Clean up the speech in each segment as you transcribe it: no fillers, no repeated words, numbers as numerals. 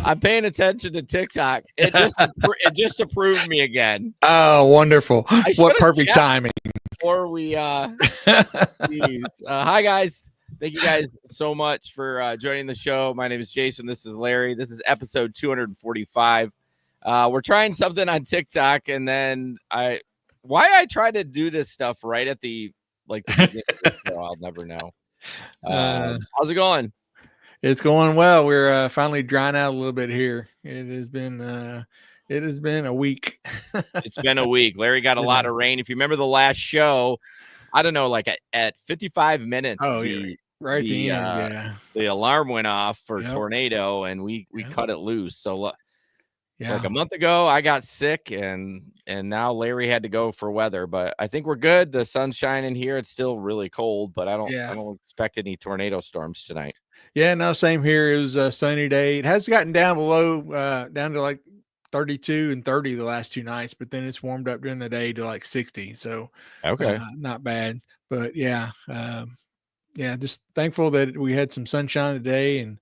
I'm paying attention to TikTok. It just approved me again. Oh, wonderful. I should What have perfect checked timing. before we geez. Hi guys. Thank you guys so much for joining the show. My name is Jason. This is Larry. This is episode 245. We're trying something on TikTok, and then I try to do this stuff right at the beginning of the show, I'll never know. How's it going? It's going well. We're finally drying out a little bit here. It has been a week. It's been a week. Larry got a lot of rain. If you remember the last show, I don't know, like at 55 minutes, the alarm went off for tornado, and we cut it loose. So like a month ago, I got sick, and now Larry had to go for weather. But I think we're good. The sun's shining here. It's still really cold, but I don't expect any tornado storms tonight. Yeah, no, same here. It was a sunny day. It has gotten down below, down to like 32 and 30 the last 2 nights, but then it's warmed up during the day to like 60. So not bad. But just thankful that we had some sunshine today and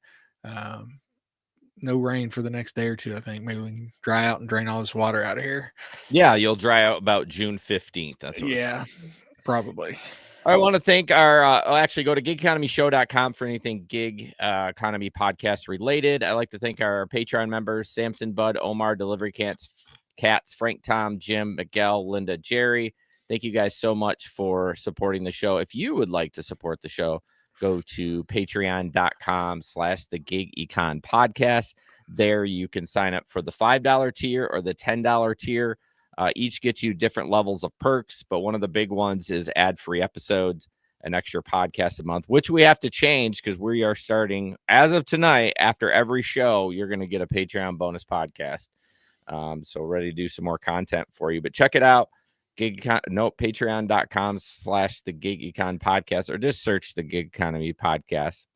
no rain for the next day or two. I think maybe we can dry out and drain all this water out of here. Yeah, you'll dry out about June 15th. That's what probably. I want to thank our actually go to gigeconomyshow.com for anything gig economy podcast related. I like to thank our Patreon members: Samson, Bud, Omar, Delivery Cats, Frank, Tom, Jim, Miguel, Linda, Jerry. Thank you guys so much for supporting the show. If you would like to support the show, go to patreon.com/the Gig Econ Podcast. There you can sign up for the $5 tier or the $10 tier. Each gets you different levels of perks, but one of the big ones is ad-free episodes, an extra podcast a month, which we have to change because we are starting as of tonight. After every show, you're going to get a Patreon bonus podcast. So we're ready to do some more content for you, but check it out. Patreon.com/the Gig Econ Podcast, or just search the Gig Economy Podcast.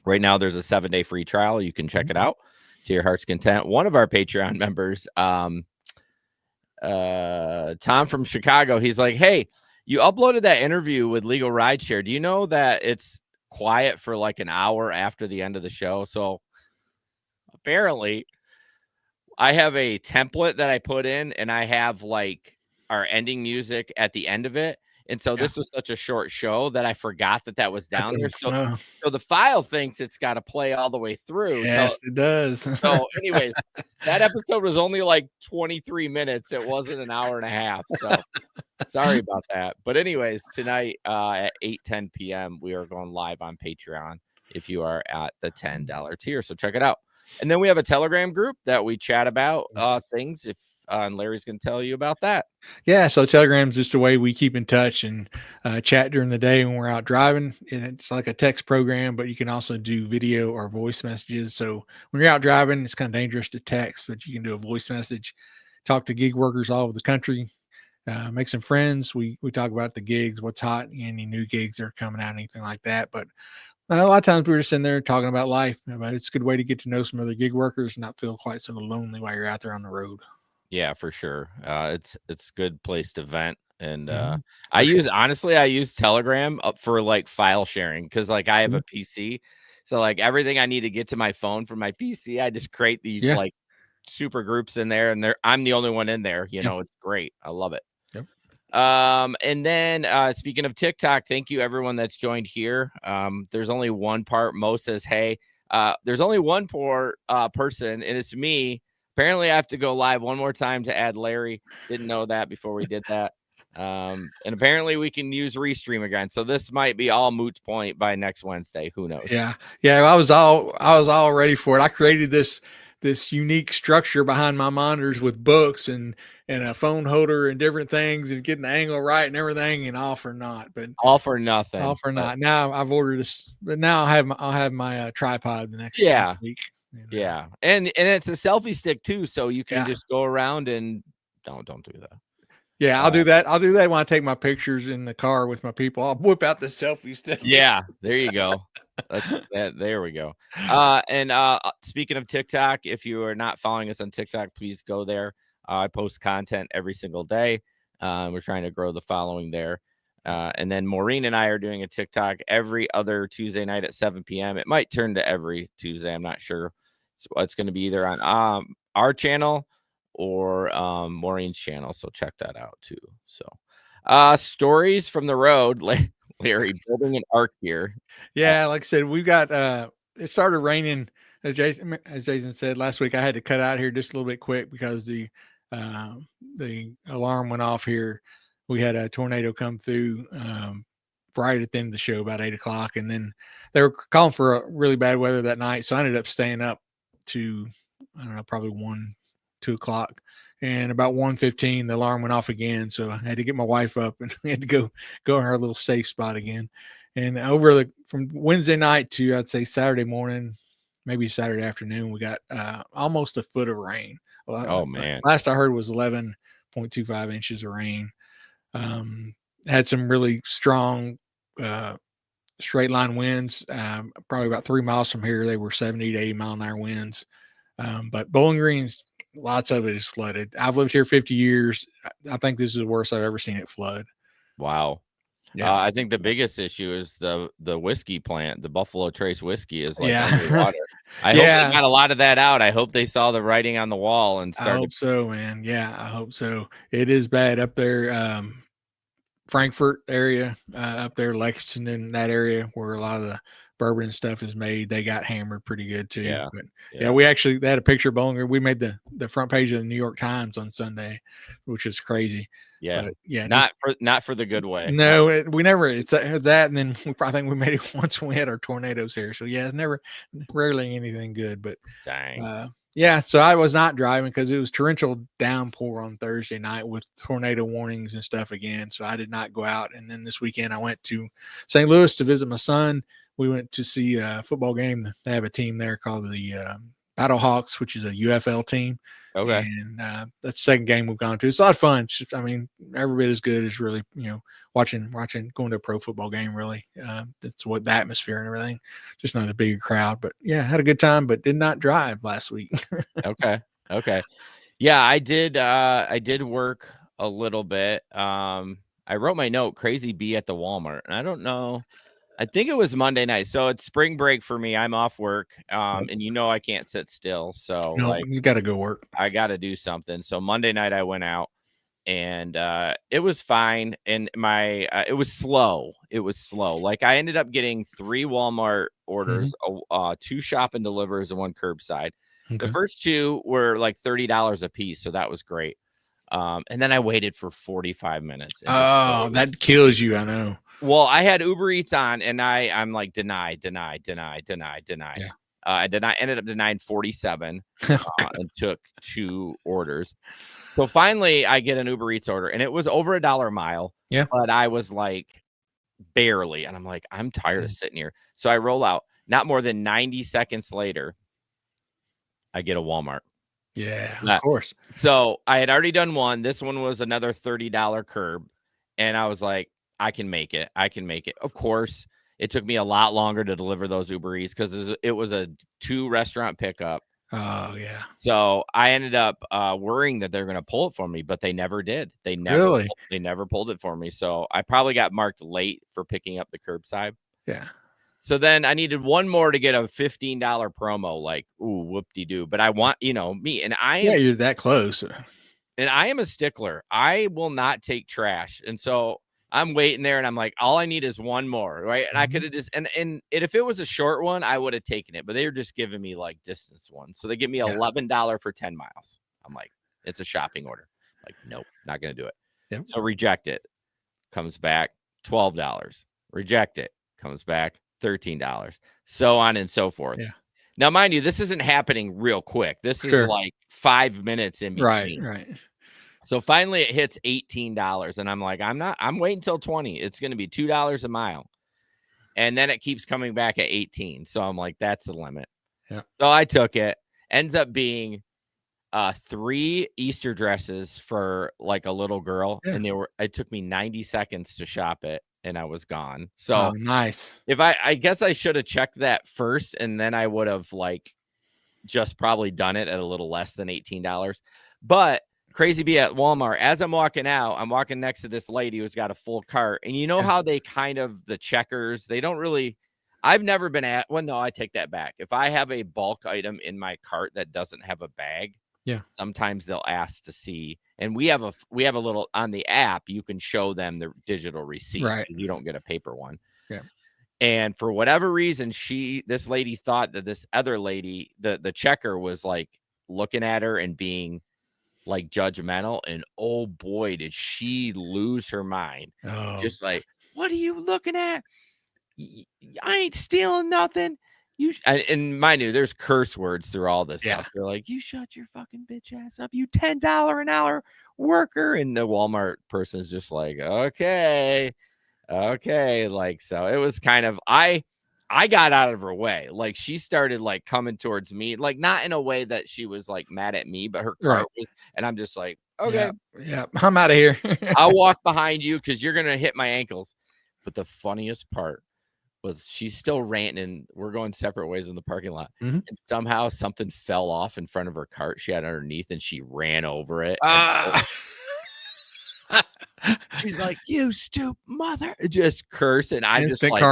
Right now, there's a 7-day free trial. You can check it out to your heart's content. One of our Patreon members, Tom from Chicago, he's like, hey, you uploaded that interview with Legal Rideshare. Do you know that it's quiet for like an hour after the end of the show? So apparently I have a template that I put in, and I have like our ending music at the end of it. And so this was such a short show that I forgot that was down there. So the file thinks it's got to play all the way through. Yes, it does. So anyways, that episode was only like 23 minutes. It wasn't an hour and a half. So sorry about that. But anyways, tonight at 8:10 p.m., we are going live on Patreon if you are at the $10 tier. So check it out. And then we have a Telegram group that we chat about things. And Larry's going to tell you about that. Yeah, so Telegram's just a way we keep in touch and chat during the day when we're out driving. And it's like a text program, but you can also do video or voice messages. So when you're out driving, it's kind of dangerous to text, but you can do a voice message, talk to gig workers all over the country, make some friends. We talk about the gigs, what's hot, any new gigs that are coming out, anything like that. But a lot of times we're just in there talking about life. It's a good way to get to know some other gig workers and not feel quite so lonely while you're out there on the road. Yeah, for sure. It's a good place to vent. And I use Telegram up for like file sharing because like I have a PC. So like everything I need to get to my phone from my PC, I just create these like super groups in there, and I'm the only one in there. You know, it's great. I love it. Yep. And then speaking of TikTok, thank you everyone that's joined here. There's only one part. Mo says, hey, there's only one poor person, and it's me. Apparently, I have to go live one more time to add Larry. Didn't know that before we did that. And apparently, we can use Restream again. So this might be all moot point by next Wednesday. Who knows? Yeah. I was all ready for it. I created this unique structure behind my monitors with books and a phone holder and different things and getting the angle right and everything, and all for naught. But all for nothing. All for naught. Now I've ordered this, but now I'll have my tripod the next week. You know? Yeah, and it's a selfie stick too, so you can just go around and don't do that. Yeah, I'll do that. I'll do that when I take my pictures in the car with my people. I'll whip out the selfie stick. Yeah, there you go. There we go. And speaking of TikTok, if you are not following us on TikTok, please go there. I post content every single day. We're trying to grow the following there. And then Maureen and I are doing a TikTok every other Tuesday night at 7 p.m. It might turn to every Tuesday. I'm not sure. So it's going to be either on our channel or Maureen's channel. So check that out too. So stories from the road, Larry, building an arc here. Yeah, like I said, we've got it started raining as Jason said last week. I had to cut out here just a little bit quick because the alarm went off here. We had a tornado come through right at the end of the show about 8 o'clock, and then they were calling for a really bad weather that night. So I ended up staying up to, I don't know, probably 2 o'clock. And about 1:15, the alarm went off again. So I had to get my wife up and we had to go in her little safe spot again. And from Wednesday night to, I'd say, Saturday morning, maybe Saturday afternoon, we got almost a foot of rain. Well, Oh man. last I heard was 11.25 inches of rain. Had some really strong straight line winds. Probably about 3 miles from here, they were 70 to 80 mile an hour winds. But Bowling Green's, lots of it is flooded. I've lived here 50 years. I think this is the worst I've ever seen it flood. Wow. Yeah. I think the biggest issue is the whiskey plant. The Buffalo Trace whiskey is like underwater. I hope they got a lot of that out. I hope they saw the writing on the wall and started. I hope so, man. Yeah, I hope so. It is bad up there. Frankfurt area, up there, Lexington, that area where a lot of the bourbon and stuff is made. They got hammered pretty good too. Yeah. But they had a picture of Bowling Green. We made the front page of the New York Times on Sunday, which is crazy. Yeah. But yeah. Not for the good way. No, we never, it's that. And then I think we made it once when we had our tornadoes here. So yeah, it's rarely anything good, but dang. Yeah, so I was not driving because it was torrential downpour on Thursday night with tornado warnings and stuff again. So I did not go out. And then this weekend I went to St. Louis to visit my son. We went to see a football game. They have a team there called the Battlehawks, which is a UFL team. Okay. And that's the second game we've gone to. It's a lot of fun. Just, I mean, every bit as good as really, watching, going to a pro football game, really. That's what the atmosphere and everything. Just not a big crowd. But yeah, had a good time, but did not drive last week. Okay. Yeah, I did work a little bit. I wrote my note, Crazy Bee at the Walmart. And I don't know. I think it was Monday night. So it's spring break for me. I'm off work. And I can't sit still. So you got to go work. I got to do something. So Monday night I went out and it was fine. And it was slow. Like I ended up getting 3 Walmart orders, 2 shop and delivers and 1 curbside. Okay. The first 2 were like $30 a piece. So that was great. And then I waited for 45 minutes. Oh, that kills you. I know. Well, I had Uber Eats on and I'm like, deny. Yeah. I ended up denying 47 and took 2 orders. So finally I get an Uber Eats order and it was over $1 a mile. Yeah. But I was like barely. And I'm like, I'm tired of sitting here. So I roll out. Not more than 90 seconds later, I get a Walmart. Yeah, of course. So I had already done 1. This one was another $30 curb. And I was like, I can make it. Of course, it took me a lot longer to deliver those Uber Eats because it was a 2 restaurant pickup. Oh, yeah. So I ended up worrying that they're going to pull it for me, but they never did. They never pulled it for me. So I probably got marked late for picking up the curbside. Yeah. So then I needed 1 more to get a $15 promo, like, ooh, whoop-de-doo. But I want, me. And you're that close. And I am a stickler. I will not take trash. And so I'm waiting there and I'm like, all I need is 1 more. Right. And I could have just, and if it was a short one, I would have taken it, but they were just giving me like distance ones. So they give me $11 for 10 miles. I'm like, it's a shopping order. Like, nope, not going to do it. Yep. So reject it. Comes back $12. Reject it. Comes back $13. So on and so forth. Yeah. Now, mind you, this isn't happening real quick. This is like 5 minutes in between. Right. So finally it hits $18 and I'm like, I'm waiting till 20. It's going to be $2 a mile. And then it keeps coming back at 18. So I'm like, that's the limit. Yeah. So I took it. Ends up being 3 Easter dresses for like a little girl. Yeah. And it took me 90 seconds to shop it and I was gone. So nice. If I guess I should have checked that first and then I would have like just probably done it at a little less than $18. But Crazy Bee at Walmart. As I'm walking out, I'm walking next to this lady who's got a full cart. And you know how they kind of, the checkers, they don't really, I've never been at. Well, no, I take that back. If I have a bulk item in my cart that doesn't have a bag, Yeah. sometimes they'll ask to see. And we have a little on the app. You can show them the digital receipt Right. because you don't get a paper one. Yeah. And for whatever reason, this lady thought that this other lady, the checker, was like looking at her and being like judgmental. And oh boy, did she lose her mind. Oh. Just like, what are you looking at? I ain't stealing nothing. And mind you, there's curse words through all this stuff. They're like, you shut your fucking bitch ass up, you $10 an hour worker. And the Walmart person's just like, okay. Like, so it was kind of, I got out of her way. Like, she started like coming towards me, like not in a way that she was like mad at me, but her cart was, and I'm just like, okay, yeah, I'm out of here. I'll walk behind you because you're gonna hit my ankles. But the funniest part was she's still ranting, and we're going separate ways in the parking lot. Mhm. And somehow something fell off in front of her cart she had underneath, and she ran over it. She's like, you stupid mother, just curse. And I'm just like,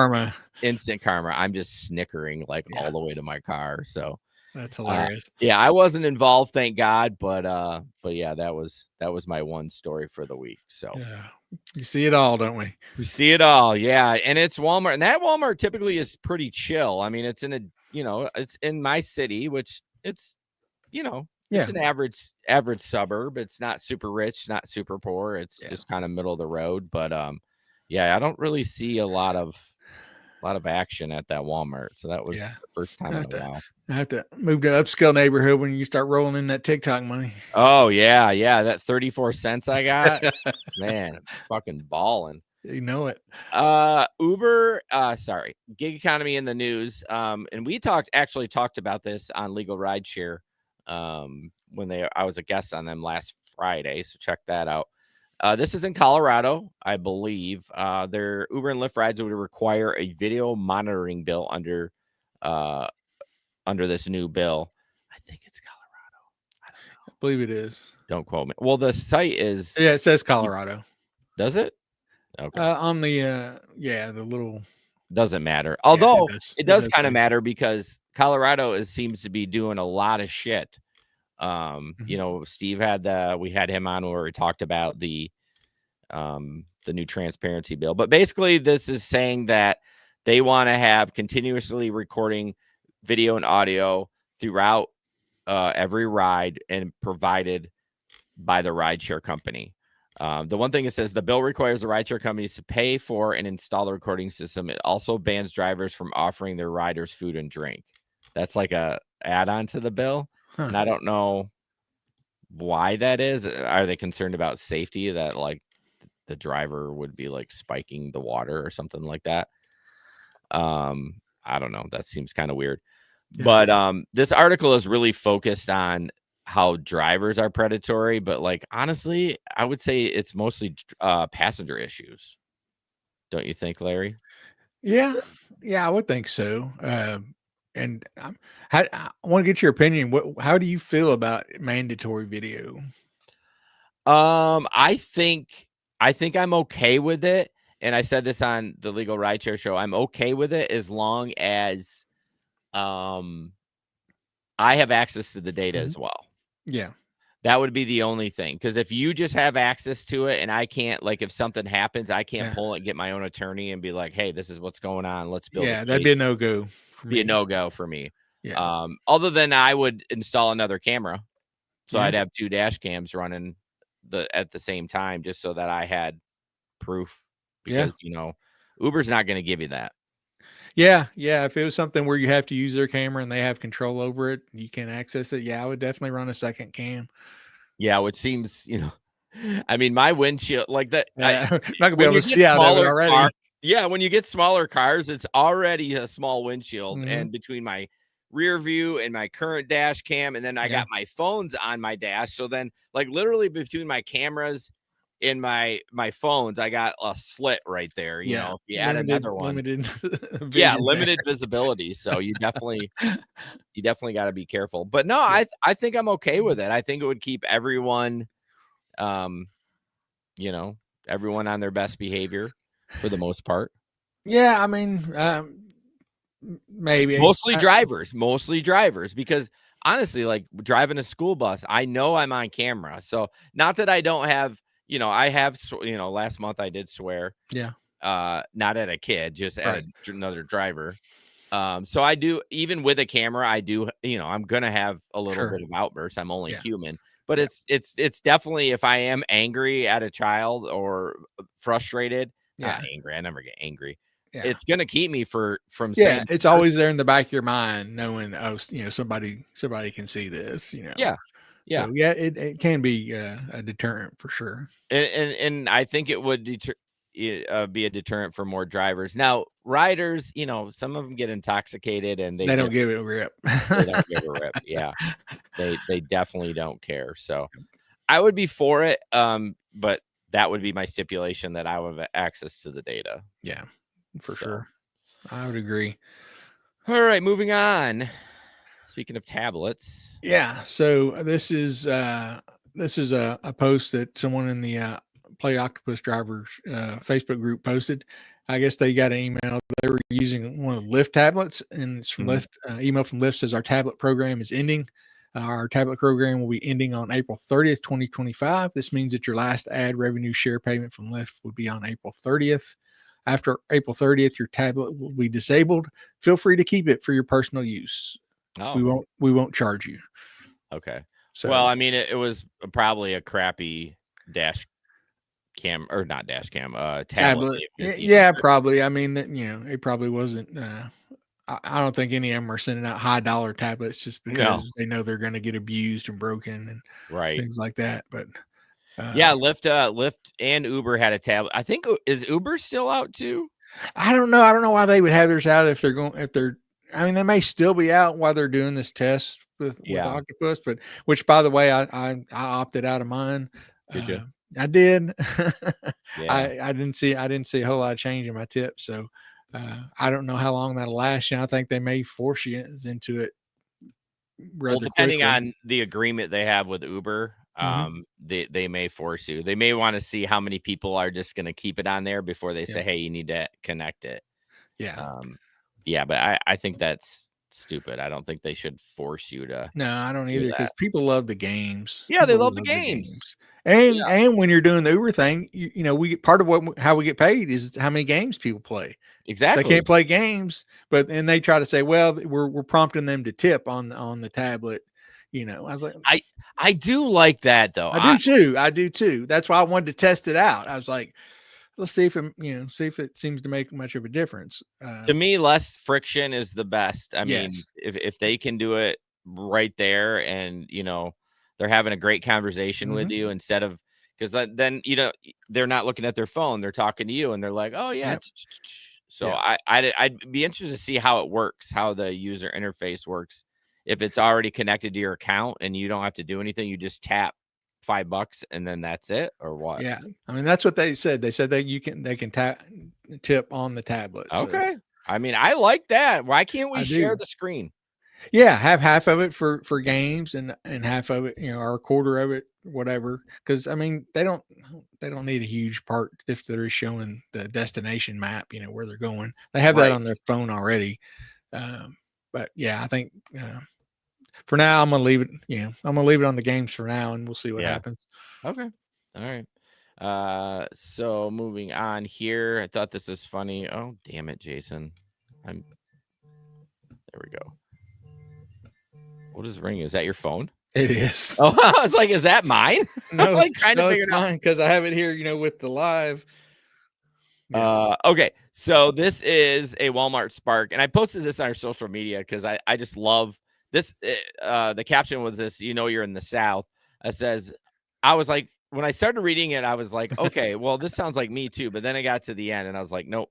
instant karma. I'm just snickering like all the way to my car. So that's hilarious. Yeah, I wasn't involved, thank God. But yeah, that was my one story for the week. So yeah, you see it all, don't we? We see it all. Yeah. And it's Walmart, and that Walmart typically is pretty chill. I mean, it's in it's in my city, which it's, it's an average suburb. It's not super rich, not super poor. It's just kind of middle of the road. But yeah, I don't really see a lot of action at that Walmart. So that was the first time in a while. I have to move to upscale neighborhood when you start rolling in that TikTok money. Oh yeah, that 34 cents I got, man, I'm fucking balling. You know it. Uber, gig economy in the news. And we actually talked about this on Legal Rideshare. When I was a guest on them last Friday, so check that out. This is in Colorado, I believe. Their Uber and Lyft rides would require a video monitoring bill under this new bill. I think it's Colorado. I don't know. I believe it is. Don't quote me. Well, the site is. Yeah, it says Colorado. Does it? Okay. On the the little. Doesn't matter. Although it does kind of matter because Colorado seems to be doing a lot of shit. Steve we had him on where we talked about the new transparency bill. But basically, this is saying that they want to have continuously recording video and audio throughout every ride and provided by the rideshare company. The one thing it says, the bill requires the rideshare companies to pay for and install the recording system. It also bans drivers from offering their riders food and drink. That's like a add-on to the bill. And I don't know why that is. Are they concerned about safety, that like the driver would be like spiking the water or something like that? I don't know. That seems kind of weird. Yeah. But this article is really focused on how drivers are predatory, but like honestly, I would say it's mostly passenger issues. Don't you think, Larry? Yeah, I would think so. And I want to get your opinion. How do you feel about mandatory video? I think I'm okay with it. And I said this on the Legal Rideshare show. I'm okay with it as long as I have access to the data as well. Yeah. That would be the only thing. Because if you just have access to it and I can't, like, if something happens, I can't pull it and get my own attorney and be like, hey, this is what's going on. Let's build. Yeah, that'd be a no-go. Be a no-go for me. Yeah. Other than I would install another camera. So I'd have 2 dash cams running at the same time, just so that I had proof. Because, Uber's not going to give you that. Yeah. If it was something where you have to use their camera and they have control over it, you can access it. Yeah, I would definitely run a second cam. Yeah, which seems, I mean, my windshield, like that. I'm not gonna be able to see out of it already. When you get smaller cars, it's already a small windshield, and between my rear view and my current dash cam, and then I got my phones on my dash. So then, like, literally between my cameras and my phones, I got a slit right there. You know, if you add another one, limited visibility. So you definitely got to be careful. But no, I think I'm okay with it. I think it would keep everyone, everyone on their best behavior for the most part. Yeah, I mean, Maybe mostly drivers, because honestly, like driving a school bus, I know I'm on camera. So not that I don't have, I have, last month I did swear, Yeah. not at a kid, just at Right. another driver. So I do, even with a camera, I do, I'm gonna have a little Sure. bit of outbursts. I'm only Yeah. human, but Yeah. it's definitely, if I am angry at a child or frustrated, not Yeah. angry, I never get angry. Yeah. It's gonna keep me from Yeah. saying It's always there in the back of your mind, knowing, oh, somebody can see this, yeah, yeah. So yeah, it can be a deterrent for sure. And I think it would be a deterrent for more drivers. Now, riders, some of them get intoxicated and They don't give it a rip. they don't give a rip. Yeah, they definitely don't care. So I would be for it, but that would be my stipulation, that I would have access to the data. Yeah, for So, sure. I would agree. all right, moving on. Speaking of tablets, Yeah. So this is a post that someone in the Play Octopus drivers Facebook group posted. I guess they got an email. They were using one of the Lyft tablets, and it's from Mhm. Lyft. Email from Lyft says our tablet program is ending. Our tablet program will be ending on April 30th, 2025. This means that your last ad revenue share payment from Lyft would be on April 30th. After April 30th, your tablet will be disabled. Feel free to keep it for your personal use. Oh, We won't charge you. okay. Well, So I mean, it was probably a crappy dash cam, or not dash cam, tablet. tablet, yeah, probably. I mean, that it probably wasn't. I don't think any of them are sending out high dollar tablets just No, because they know they're going to get abused and broken and right. things like that. But Yeah, Lyft and Uber had a tablet. I think, is Uber still out too? I don't know. I don't know why they would have theirs out if they're going. If they're, I mean, they may still be out while they're doing this test with Yeah. Octopus. But which, by the way, I opted out of mine. Did you? I did. Yeah. I didn't see a whole lot of change in my tips. So I don't know how long that'll last. I think they may force you into it Well, rather depending quickly. on the agreement they have with Uber, Mhm. they may force you. They may want to see how many people are just going to keep it on there before they Yeah. say, "Hey, you need to connect it." Yeah. Um, yeah, but I think that's stupid. I don't think they should force you to No, I don't do either because that. people love the games. Yeah, they People love the love the games. games. Yeah, And when you're doing the Uber thing, we get part of how we get paid is how many games people play. They exactly. can't play games, and they try to say, well, we're prompting them to tip on the tablet. I was like, I do like that though. I do too. I do too. That's why I wanted to test it out. I was like, let's see if see if it seems to make much of a difference. To me, less friction is the best. I mean, Yes. if they can do it right there, and they're having a great conversation with Hmm. you, instead of, because then they're not looking at their phone, they're talking to you, and they're like, oh yeah. Yep. So Yeah. I'd be interested to see how it works, how the user interface works, if it's already connected to your account and you don't have to do anything, you just tap $5 and then that's it, or what? Yeah. I mean, that's what they said. They said that they can tip on the tablet. So Okay. I mean, I like that. Why can't we I share do. the screen? Yeah, have half of it for games and half of it, or a quarter of it, whatever. Because I mean, they don't need a huge part if they're showing the destination map, where they're going. They have that Right. on their phone already. But yeah, I think for now I'm gonna leave it. I'm gonna leave it on the games for now, and we'll see what Yeah. happens. Okay. All right. So moving on here. I thought this was funny. Oh, damn it, Jason. There we go. What is ringing? Is that your phone? It is. Oh, I was like, is that mine? I'm No, like trying to no, figure it's it out. mine because I have it here. With the live. Yeah. Okay. So this is a Walmart Spark, and I posted this on our social media because I just love this. The caption was this, you're in the South. It says, I was like, when I started reading it, I was like, okay, well, this sounds like me too. But then I got to the end and I was like, nope.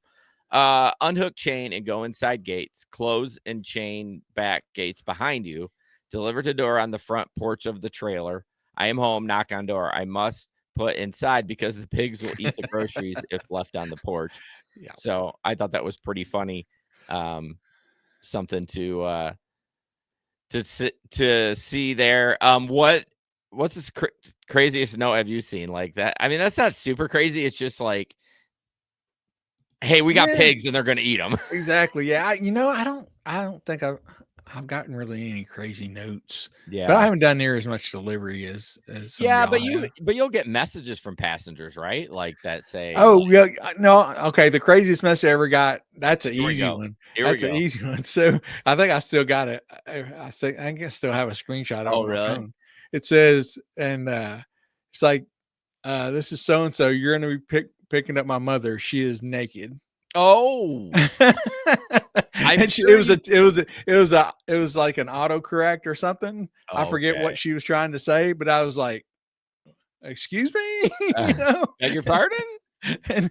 Unhook chain and go inside gates, close and chain back gates behind you, deliver to door on the front porch of the trailer. I am home, knock on door. I must put inside because the pigs will eat the groceries if left on the porch. Yeah. So I thought that was pretty funny. Something to see there. What's this craziest note have you seen like that? I mean, that's not super crazy. It's just like, hey, we got Yeah, pigs and they're going to eat them. exactly. Yeah, I don't think I've gotten really any crazy notes, but I Yeah. haven't done near as much delivery as some of Yeah, y'all but have. you'll get messages from passengers, right? Like that say like, Oh, yeah, no, okay, the craziest message I ever got, that's an here we easy go. one. Here we That's an go. easy one. So, I think I still got it. I think I can still have a screenshot of it Oh, on my really? phone. It says, and it's like, this is so and so. You're gonna be picking up my mother. She is naked. Oh, I'm And sure you it was like an autocorrect or something. I forget okay. what she was trying to say, but I was like, "Excuse me," you know. Beg your pardon? and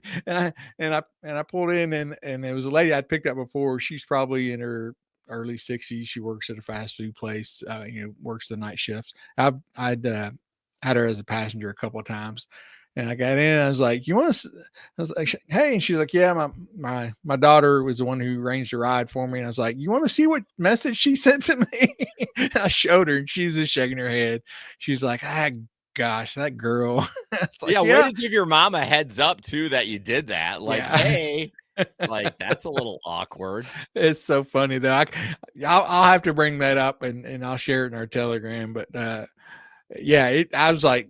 and I pulled in, and it was a lady I'd picked up before. She's probably in her early 60s. She works at a fast food place. Works the night shifts. I'd had her as a passenger a couple of times, and I got in. And I was like, "You want to?" I was like, "Hey," and she's like, "Yeah, my daughter was the one who arranged a ride for me." And I was like, "You want to see what message she sent to me?" I showed her, and she was just shaking her head. She's like, "Ah, gosh, that girl." It's Yeah, like, way "Yeah, to give your mom a heads up too that you did that. Like, yeah." hey, like that's a little awkward. It's so funny though. I'll have to bring that up, and I'll share it in our Telegram. But yeah, I was like,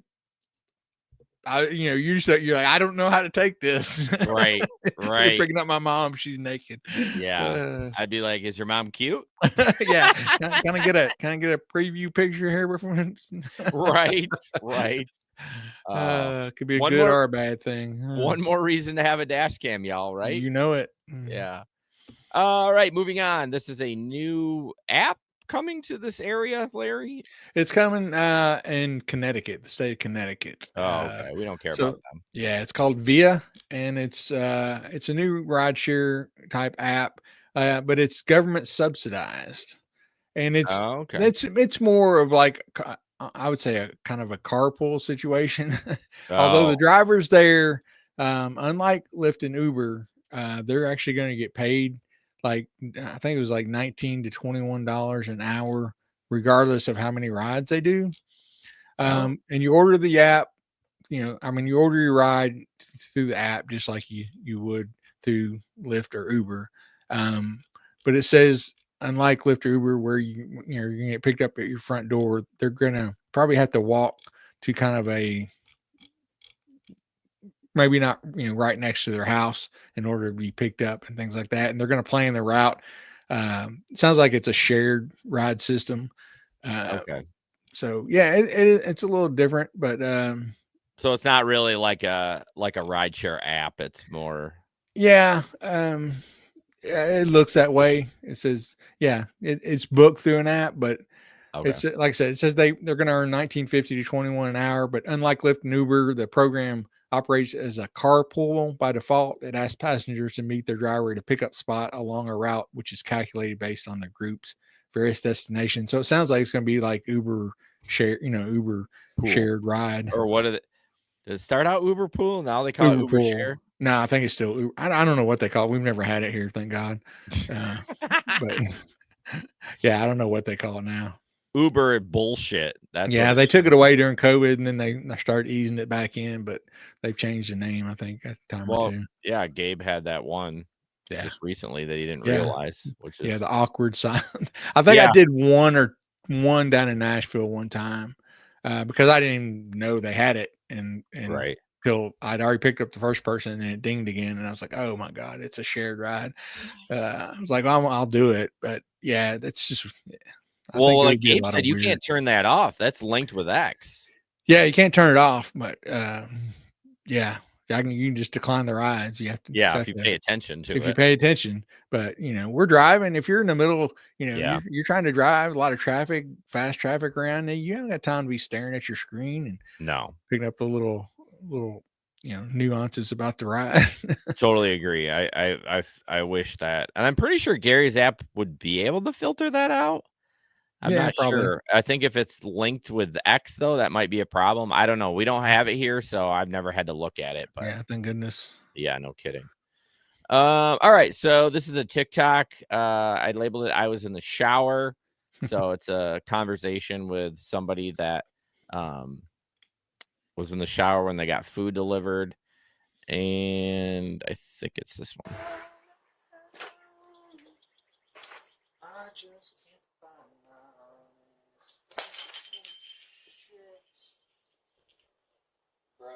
you're like, I don't know how to take this. Right. You're Right. picking up my mom. She's naked. Yeah. Uh, I'd be like, is your mom cute? yeah. Can I get a preview picture here before? Right. Right. Uh Could be a one good more or a bad thing. one more reason to have a dash cam, y'all, right? You know it. Yeah. All right, moving on. This is a new app coming to this area, Larry. It's coming in Connecticut, the state of Connecticut. Oh, okay. We don't care about So them. yeah, it's called Via, and it's a new rideshare type app, but it's government subsidized, and Oh, okay. it's more of like I would say a kind of a carpool situation. Although the Oh, drivers there, unlike Lyft and Uber, they're actually going to get paid like I think it was like $19 to $21 an hour, regardless of how many rides they do. oh, And you order the app, I mean, you order your ride through the app just like you would through Lyft or Uber. But it says, unlike Lyft or Uber, where you're gonna get picked up at your front door, they're gonna probably have to walk to kind of a maybe not right next to their house in order to be picked up and things like that. And they're gonna plan the route. It sounds like it's a shared ride system. Uh, okay. so yeah, it's a little different, but So it's not really like a rideshare app. It's more yeah, yeah, it looks that way. It says, yeah, it's booked through an app, but okay. it's like I said, it says they're going to earn 19.50 to 21 an hour. But unlike Lyft and Uber, the program operates as a carpool by default. It asks passengers to meet their driver at a pickup spot along a route, which is calculated based on the group's various destinations. So it sounds like it's going to be like Uber Pool. shared ride. Or what did it start out Uber Pool? Now they call it Uber Uber pool. Share. No, I think it's still Uber. I don't know what they call it. We've never had it here, thank God. Uh, but yeah, I don't know what they call it now. Uber bullshit. That's what Yeah, it they took should it be. away during COVID, and then they started easing it back in, but they've changed the name, I think, a time or Well, two. yeah, Gabe had that one Yeah, just recently that he didn't yeah, realize, which yeah. is The awkward sign. I think I yeah, did one down in Nashville one time because I didn't even know they had it, and right. till I'd already picked up the first person, and then it dinged again, and I was like, "Oh my god, it's a shared ride." I was like, I'll do it," but yeah, that's just. Yeah, I Well, think it like would be a Gabe lot of said, you weird. can't turn that off. That's linked with X. Yeah, you can't turn it off, but yeah, you can just decline the rides. You have to Yeah, if check you that pay attention to if you it. pay attention. But we're driving. If you're in the middle, Yeah. you're trying to drive a lot of traffic, fast traffic around there. You haven't got time to be staring at your screen and No. picking up the little nuances about the ride. Totally agree. I wish that. And I'm pretty sure Gary's app would be able to filter that out. I'm Yeah, not probably. sure. I think if it's linked with X though, that might be a problem. I don't know. We don't have it here, so I've never had to look at it, but Yeah, thank goodness. yeah, no kidding. All right. So this is a TikTok. I labeled it I was in the shower. So it's a conversation with somebody that um was in the shower when they got food delivered. And I think it's this one. I just can't find bro.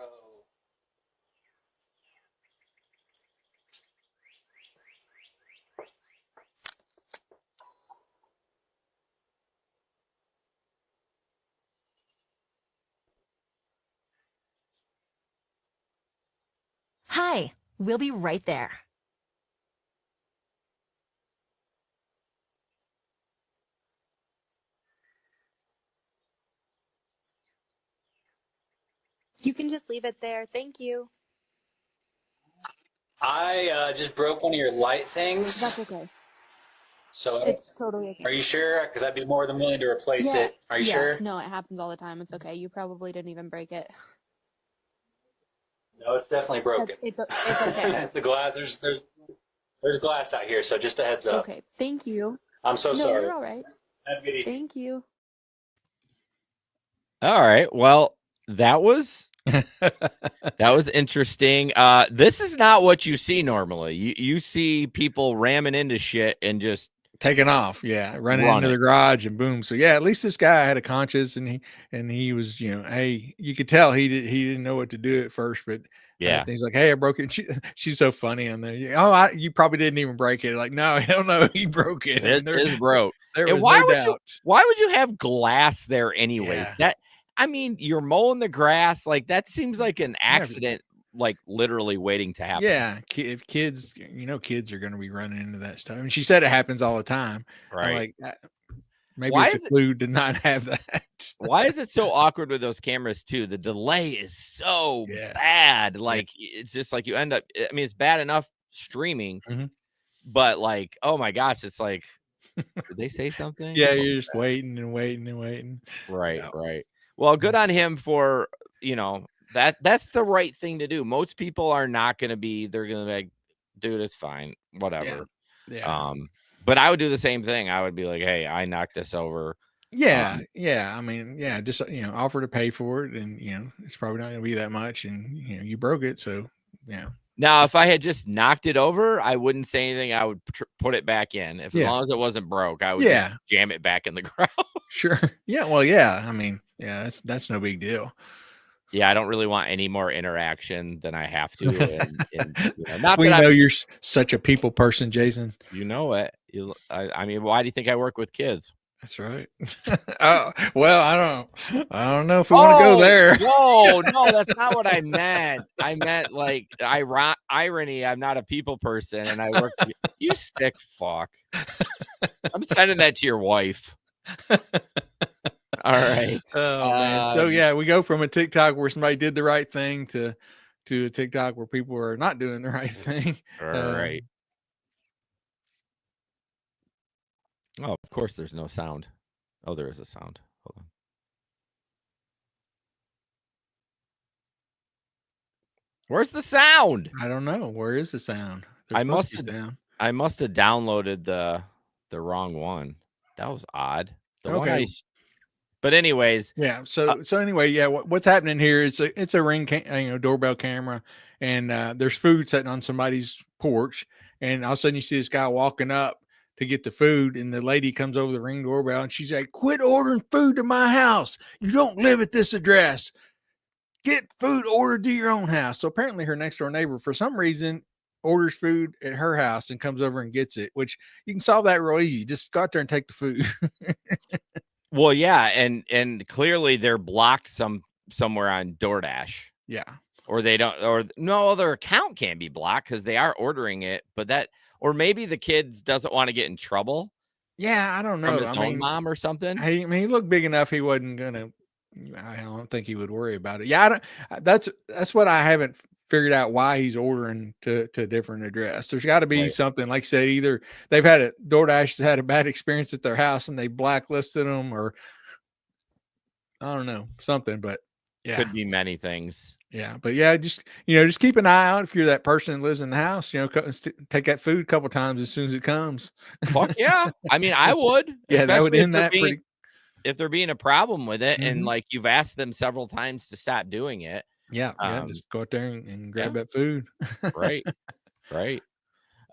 Hi, we'll be right there. You can just leave it there. Thank you. I just broke one of your light things. That's okay. So It's totally okay. are you sure? Because I'd be more than willing to replace it. Are you sure? No, it happens all the time. It's okay. You probably didn't even break it. No, it's definitely broken. It's okay. The glass. There's glass out here, so just a heads up. Okay. Thank you. I'm so sorry. You're all right. Have a good evening. Thank you. All right. Well, that was interesting. This is not what you see normally. You see people ramming into shit and just taking off, running into the garage and boom. So yeah, at least this guy had a conscience, and he was, hey, you could tell he didn't know what to do at first, but he's like, hey, I broke it. She's so funny on there. You probably didn't even break it. Like, no, hell no, he broke it. It is broke. There was no doubt. Why would you have glass there anyways? You're mowing the grass. Like, that seems like an accident, like literally waiting to happen. Yeah. If kids, kids are going to be running into that stuff. And she said it happens all the time. Right. I'm like, maybe it's a clue to not have that. Why is it so awkward with those cameras too? The delay is so bad. Like, it's just like you end up, it's bad enough streaming, but like, oh my gosh, it's like, did they say something? Yeah. You're just waiting and waiting and waiting. Right. Right. Well, good on him for, that's the right thing to do. Most people are not going to be, they're going to be like, dude, it's fine. Whatever. Yeah. But I would do the same thing. I would be like, hey, I knocked this over. Yeah. Just, offer to pay for it. And, it's probably not going to be that much. And, you broke it. So, yeah. Now, if I had just knocked it over, I wouldn't say anything. I would put it back in. As long as it wasn't broke, I would just jam it back in the ground. Sure. Yeah. Well, yeah. That's no big deal. Yeah, I don't really want any more interaction than I have to. We know you're such a people person, Jason. You know it. Why do you think I work with kids? That's right. Well, I don't know if we want to go there. No, that's not what I meant. I meant like irony. I'm not a people person, and I work. You sick fuck. I'm sending that to your wife. All right. Oh man. So yeah, we go from a TikTok where somebody did the right thing to a TikTok where people are not doing the right thing. All right. Oh, of course there's no sound. Oh, there is a sound. Hold on. Where's the sound? I don't know. Where is the sound? I must have downloaded the wrong one. That was odd. But anyways, yeah. So anyway, yeah. What's happening here? It's a Ring, doorbell camera, and there's food sitting on somebody's porch, and all of a sudden you see this guy walking up to get the food, and the lady comes over the Ring doorbell, and she's like, "Quit ordering food to my house. You don't live at this address. Get food ordered to your own house." So apparently, her next door neighbor, for some reason, orders food at her house and comes over and gets it. Which you can solve that real easy. Just go out there and take the food. Well, yeah, and clearly they're blocked somewhere on DoorDash. Yeah. Or they don't, or no other account can be blocked because they are ordering it, or maybe the kid doesn't want to get in trouble. Yeah, I don't know. From his own mom or something. He looked big enough. He wasn't gonna. I don't think he would worry about it. Yeah, that's what I haven't figured out, why he's ordering to a different address. There's got to be something, like I said, either they've DoorDash has had a bad experience at their house and they blacklisted them, or I don't know, something, but yeah, could be many things. Yeah. But yeah, just keep an eye out if you're that person that lives in the house, take that food a couple times as soon as it comes. Fuck yeah. I would. Yeah, that would end that if they're being a problem with it, and like you've asked them several times to stop doing it. Yeah, yeah. Um, Just go out there and grab yeah, that food. right, right.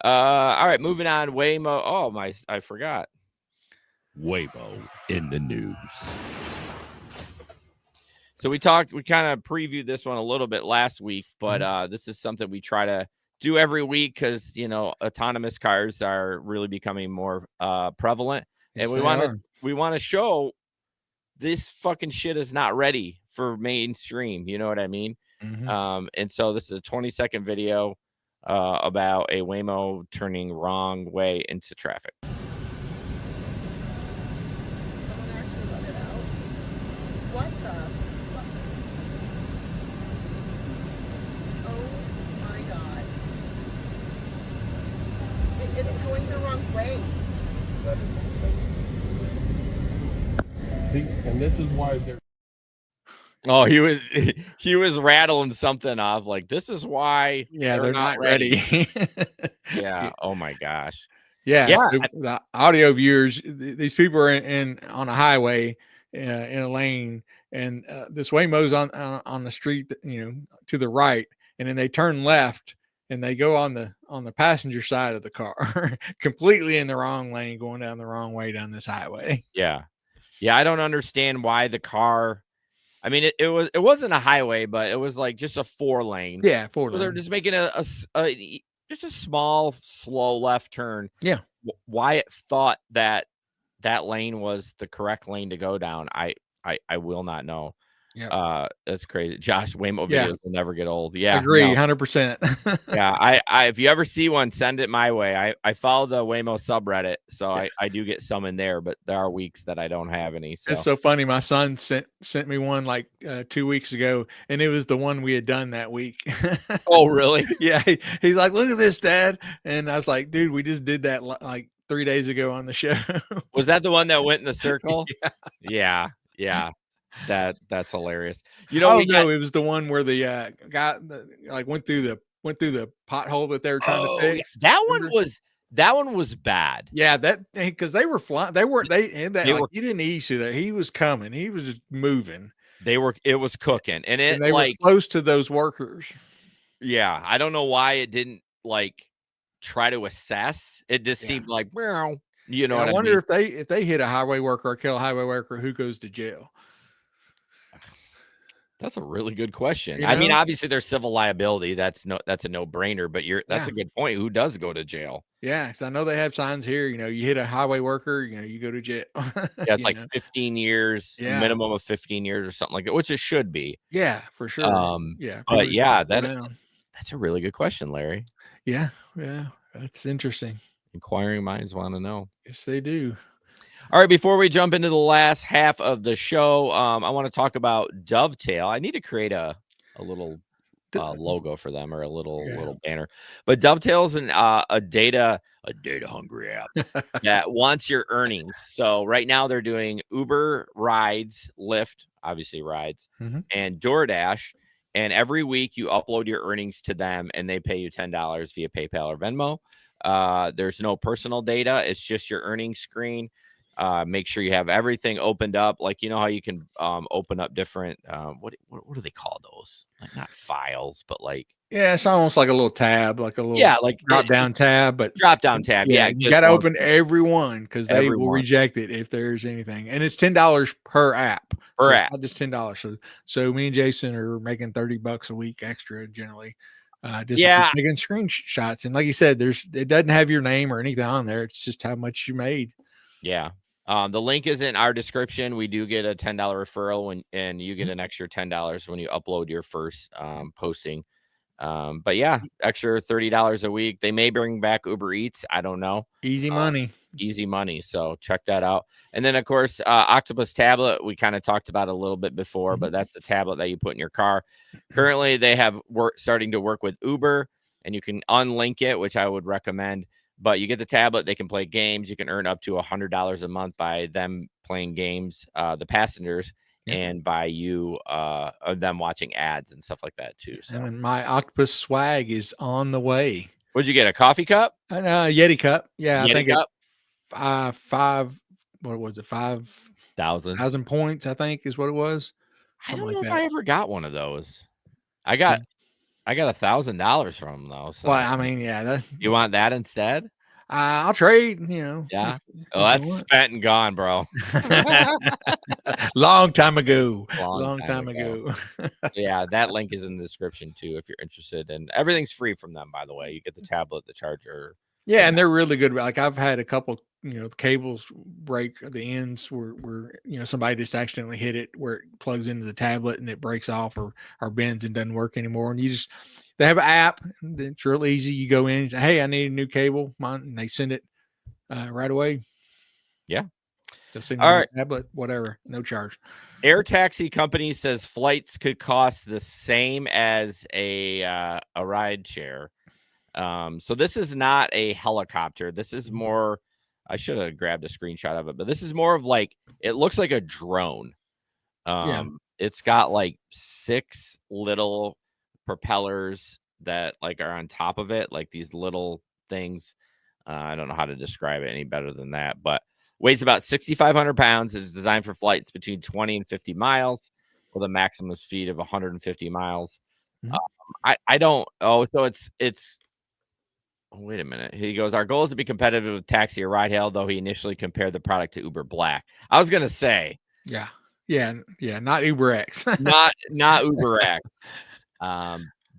All right, moving on. Waymo. Oh my, I forgot. Waymo in the news. So we kind of previewed this one a little bit last week, but this is something we try to do every week because autonomous cars are really becoming more prevalent, and Yes, they are. we want to show this fucking shit is not ready for mainstream. You know what I mean? Mhm. And so this is a 20-second video about a Waymo turning wrong way into traffic. Someone actually let it out. What the fuck? Oh my god. It's going the wrong way. That is insane. See, and this is why they're. Oh, he was rattling something off like this is why Yeah, they're not ready. ready. Yeah. Oh my gosh. Yeah, Yeah. so the audio viewers, these people are in on a highway, in a lane, and this Waymo's on the street, to the right, and then they turn left and they go on the passenger side of the car, completely in the wrong lane, going down the wrong way down this highway. Yeah. Yeah. I don't understand why the car. I mean, it wasn't a highway, but it was like just a 4 lane. Yeah, 4 So they're lane. just making just a small, slow left turn. Yeah. Why it thought that lane was the correct lane to go down, I will not know. Yeah, That's crazy. Josh, Waymo Yeah. videos will never get old. Yeah, agree, no. 100%. Yeah, I if you ever see one, send it my way. I follow the Waymo subreddit, so I do get some in there, but there are weeks that I don't have any. So It's so funny. My son sent me one like 2 weeks ago, and it was the one we had done that week. oh really? Yeah, he's like, "Look at this, Dad," and I was like, "Dude, we just did that like 3 days ago on the show." Was that the one that went in the circle? Yeah. Yeah, yeah. That's hilarious. Oh We got no, it was the one where the guy like went through the pothole that they were trying to yeah. fix. That one was bad. Yeah, that because they were flying. They and that They like were he didn't ease through there. He was coming. He was just moving, it was cooking, and and it they were like close to those workers. yeah, I don't know why it didn't like try to assess. It just Yeah. seemed like, well, you know And I what I wonder mean? if they hit a highway worker or kill a highway worker, who goes to jail? That's a really good question. You I mean, know? obviously there's civil liability. That's a no-brainer, but that's Yeah. a good point. Who does go to jail? Yeah, 'cause I know they have signs here, you hit a highway worker, you go to jail. Yeah, it's You like know? 15 years, a Yeah. minimum of 15 years or something like that, which it should be. Yeah, for sure. Um, Yeah, people but just need yeah, to slow down. that's a really good question, Larry. Yeah, yeah, that's interesting. Inquiring minds want to know. Yes, they do. All right, before we jump into the last half of the show, I want to talk about Dovetail. I need to create a little D logo for them or a Yeah. little banner. But Dovetail's a data hungry app that wants your earnings. So right now they're doing Uber rides, Lyft, obviously rides, Mhm. and DoorDash. And every week you upload your earnings to them and they pay you $10 via PayPal or Venmo. There's no personal data. It's just your earnings screen. Make sure you have everything opened up. Like, you know how you can open up different, what do they call those? Like not files, but like, Yeah, it's almost like a little tab, like a little yeah, like drop down tab, but drop down tab. yeah, Yeah. you gotta open every one because they will everyone reject it if there's anything. And it's $10 per app. per So it's app. not just $10. So me and Jason are making $30 a week extra generally. Just Yeah. taking screenshots. And like you said, it doesn't have your name or anything on there. It's just how much you made. Yeah. The link is in our description. We do get a $10 referral and you get an extra $10 when you upload your first posting. But yeah, extra $30 a week. They may bring back Uber Eats. I don't know. Easy money. Easy money. So check that out. And then of course, Octopus tablet, we kind of talked about a little bit before, but that's the tablet that you put in your car. Currently, they have starting to work with Uber, and you can unlink it, which I would recommend. But you get the tablet, they can play games. You can earn up to $100 a month by them playing games, the passengers, and by you them watching ads and stuff like that too. So And then my Octopus swag is on the way. what'd you get? A coffee cup? Yeti cup. Yeah, I Yeti think cup? five. What was it? 1,000. 5,000 points. I think is what it was. I Something don't like know if that. I ever got one of those. I got $1,000 from him though. So Well, I mean, yeah, you want that instead? I'll trade. Yeah. If Oh, you that's want. spent and gone, bro. Long time ago. Long time ago. Yeah, that link is in the description too if you're interested. And everything's free from them, by the way. You get the tablet, the charger. Yeah, and they're really good. Like I've had a couple, cables break at the ends where somebody just accidentally hit it where it plugs into the tablet and it breaks off or bends and doesn't work anymore. And they have an app that's real easy. You go in, hey, I need a new cable, and they send it right away. Yeah. They'll send All you right. a tablet, whatever, no charge. Air taxi company says flights could cost the same as a ride share. So this is not a helicopter. This is more, I should have grabbed a screenshot of it, but this is more of like, it looks like a drone. It's got like 6 little propellers that like are on top of it, like these little things. I don't know how to describe it any better than that, but weighs about 6,500 pounds. It is designed for flights between 20 and 50 miles with a maximum speed of 150 miles. I don't, so it's, wait a minute. He goes, our goal is to be competitive with taxi or ride hail, though he initially compared the product to Uber Black. I was going to say. Yeah. Not Uber X. not Uber X.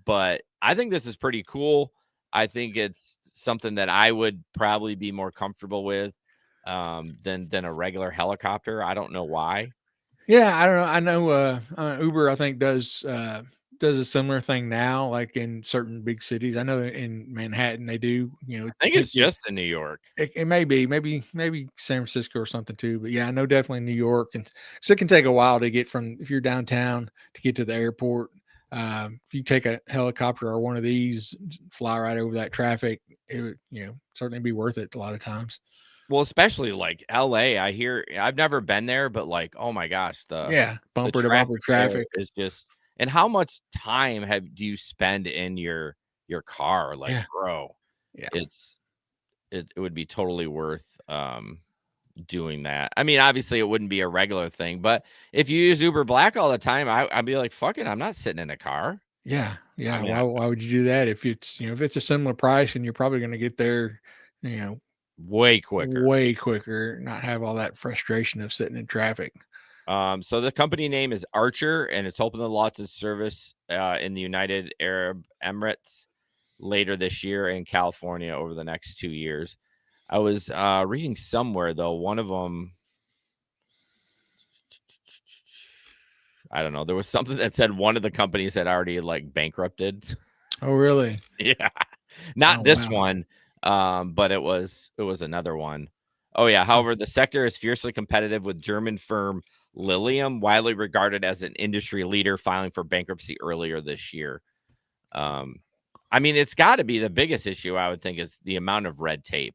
But I think this is pretty cool. I think it's something that I would probably be more comfortable with than a regular helicopter. I don't know why. Yeah, I don't know. I know Uber, I think, does a similar thing now, like in certain big cities. I know in Manhattan they do. I think it's just in New York. It may be, maybe San Francisco or something too. But yeah, I know definitely New York, and so it can take a while to get from if you're downtown to get to the airport. If you take a helicopter or one of these, fly right over that traffic, it would certainly be worth it a lot of times. Well, especially like LA, I've never been there, but like, oh my gosh, bumper to bumper traffic is just, and how much time do you spend in your car? Like, bro, it would be totally worth doing that. I mean, obviously it wouldn't be a regular thing, but if you use Uber Black all the time, I'd be like, fuck it, I'm not sitting in a car. Yeah. I mean, why would you do that if it's a similar price and you're probably going to get there, way quicker, not have all that frustration of sitting in traffic. So the company name is Archer, and it's hoping to launch its service in the United Arab Emirates later this year in California over the next 2 years. I was reading somewhere though, one of them, I don't know, there was something that said one of the companies had already like bankrupted. Oh, really? Yeah, not this one. But it was another one. Oh yeah. However, the sector is fiercely competitive with German firm Lilium, widely regarded as an industry leader, filing for bankruptcy earlier this year. I mean, it's got to be the biggest issue, I would think, is the amount of red tape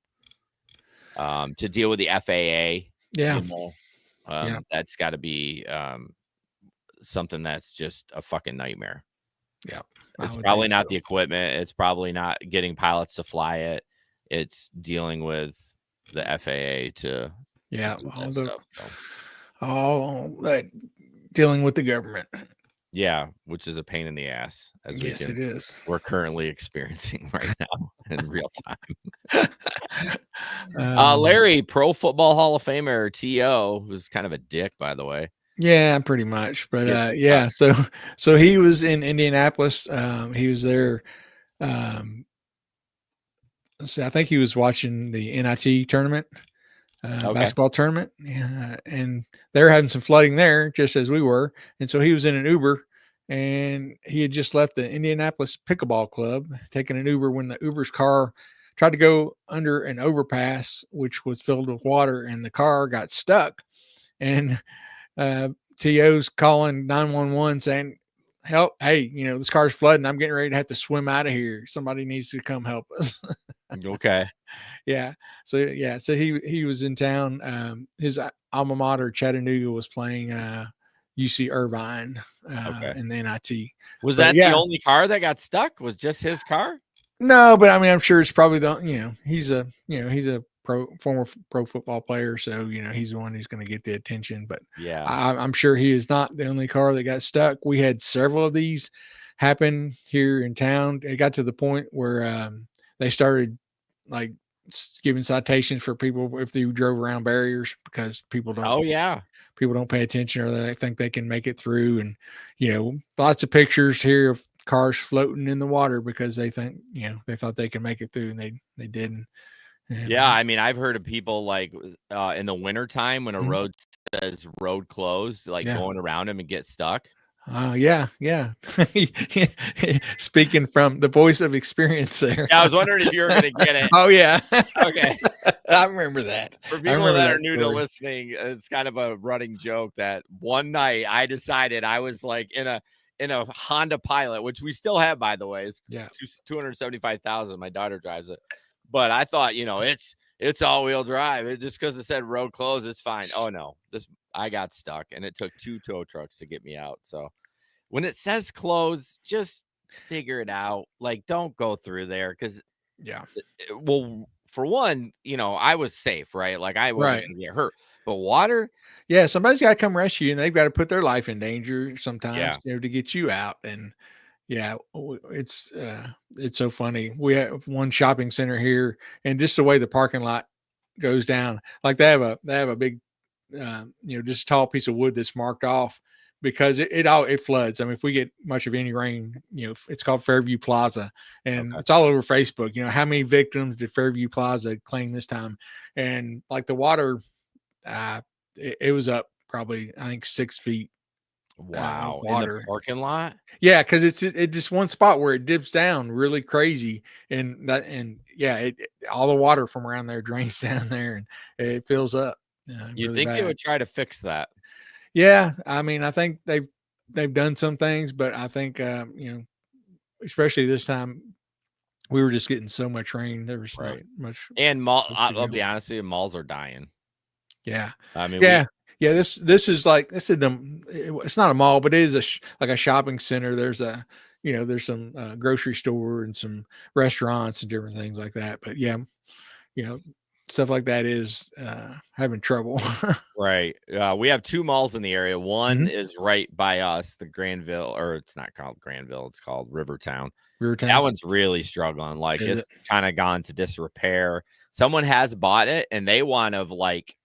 to deal with the FAA. Yeah. That's got to be something that's just a fucking nightmare. Yeah. It's probably not the equipment. It's probably not getting pilots to fly it. It's dealing with the FAA to all that dealing with the government. Yeah, which is a pain in the ass. It is. We're currently experiencing right now in real time. Larry, Pro Football Hall of Famer TO, who's kind of a dick, by the way. Yeah, pretty much. But so he was in Indianapolis. He was there. So I think he was watching the NIT tournament, basketball tournament, and they were having some flooding there, just as we were. And so he was in an Uber, and he had just left the Indianapolis Pickleball Club, taking an Uber when the Uber's car tried to go under an overpass, which was filled with water, and the car got stuck. And TO's calling 911 saying, help, hey, this car's flooding. I'm getting ready to have to swim out of here. Somebody needs to come help us. Okay. Yeah. So he was in town. His alma mater, Chattanooga, was playing UC Irvine in the NIT. Was that the only car that got stuck? Was just his car? No, but I mean, I'm sure it's probably he's a former pro football player, so he's the one who's going to get the attention. But yeah, I'm sure he is not the only car that got stuck. We had several of these happen here in town. It got to the point where they started like giving citations for people if they drove around barriers because people don't Oh yeah. pay attention or they think they can make it through. And lots of pictures here of cars floating in the water because they think they thought they could make it through and they didn't. And, Yeah, I mean, I've heard of people like in the wintertime when a Mhm. road says road closed, like Yeah. going around them and get stuck. Yeah. Speaking from the voice of experience there. Yeah, I was wondering if you were going to get it. Oh yeah. Okay. I remember that. For I people remember that that are new to story. listening, it's kind of a running joke that one night I decided I was like in a Honda Pilot, which we still have, by the way. It's Yeah. 275,000. My daughter drives it, but I thought, it's all-wheel drive. It just because it said road closed, it's fine. Oh no, I got stuck, and it took 2 tow trucks to get me out. So when it says closed, just figure it out. Like, don't go through there because, Yeah. well, for one, I was safe, right? Like I wasn't Right. gonna get hurt. But water, Yeah. Somebody's got to come rescue you and they've got to put their life in danger sometimes, Yeah. to get you out. And yeah, it's so funny. We have one shopping center here and just the way the parking lot goes down, like they have a big, just tall piece of wood that's marked off because it floods. I mean, if we get much of any rain, it's called Fairview Plaza and Okay. it's all over Facebook. How many victims did Fairview Plaza claim this time? And like the water, it was up probably, I think 6 feet. Wow, in Water. the parking lot. Yeah, because it's just one spot where it dips down really crazy, and all the water from around there drains down there, and it fills up. You'd Really think they bad. would try to fix that. Yeah, I mean, I think they've done some things, but I think especially this time, we were just getting so much rain. There was not Right. much. And to I'll do. be honest with you, malls are dying. Yeah, I mean, yeah. This is like it's not a mall, but it is like a shopping center. There's there's some grocery store and some restaurants and different things like that. But yeah, stuff like that is having trouble. right. We have 2 malls in the area. One Mhm. is right by us, the Granville, or it's not called Granville, it's called Rivertown. Rivertown. That one's really struggling. Like Is it's kind of gone to disrepair. Someone has bought it and they want to like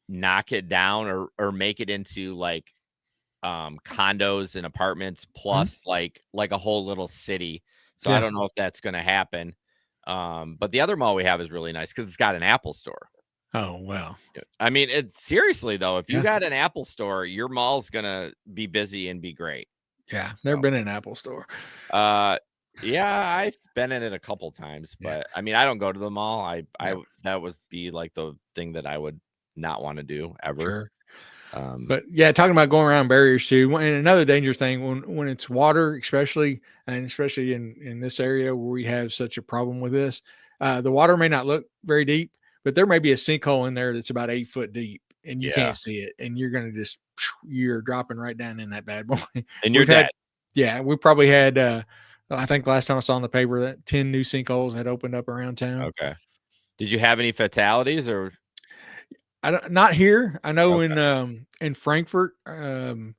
knock it down or make it into like condos and apartments plus like a whole little city. So I don't know if that's going to happen. But the other mall we have is really nice because it's got an Apple store. Oh, well. I mean, seriously though, if you Yeah. got an Apple store, your mall's gonna be busy and be great. Yeah. Never been in an Apple store. Yeah, I've been in it a couple times, Yeah. but I mean, I don't go to the mall. Yeah. That would be like the thing that I would not want to do ever. Sure. But yeah, talking about going around barriers too. And another dangerous thing when it's water, especially in this area where we have such a problem with this, the water may not look very deep, but there may be a sinkhole in there that's about 8 foot deep and you Yeah. can't see it. And you're dropping right down in that bad boy. And you're We've had- dead. Yeah. We probably had, I think last time I saw in the paper that 10 new sinkholes had opened up around town. Okay. Did you have any fatalities or? Not here. I know Okay. in Frankfurt, a